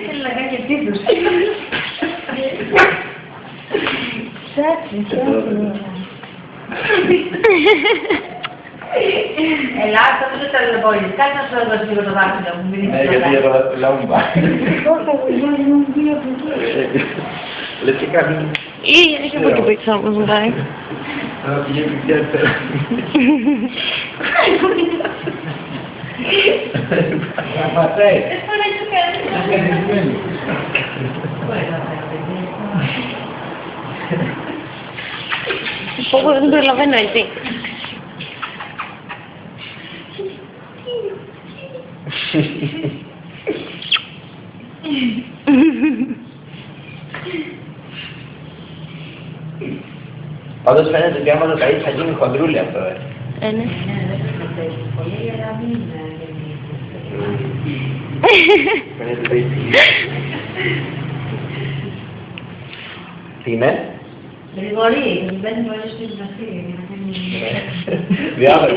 Θέλει να κάνει επίθεση. Ψάξει. Ελά, αυτό δεν το ταλαιπωρείς. Κάτσε να σου έδωσε λίγο το δάχτυλο μου. Ναι, γιατί για το λαούμπα. Λες και κάνει... Είναι και από εκεί πίσω όπως μιλάει. Θα πηγαίνει πια. Να πατάει. Πω, δεν προλαβαίνω έτσι. Πάντως φαίνεται ότι άμα το καείς θα γίνει χοντρούλι αυτό, Ναι. Φαίνεται ότι... Τι είναι? Γρηγορεί, μπαίνει πολύ στην γραφή για να κάνει... Διάφορα.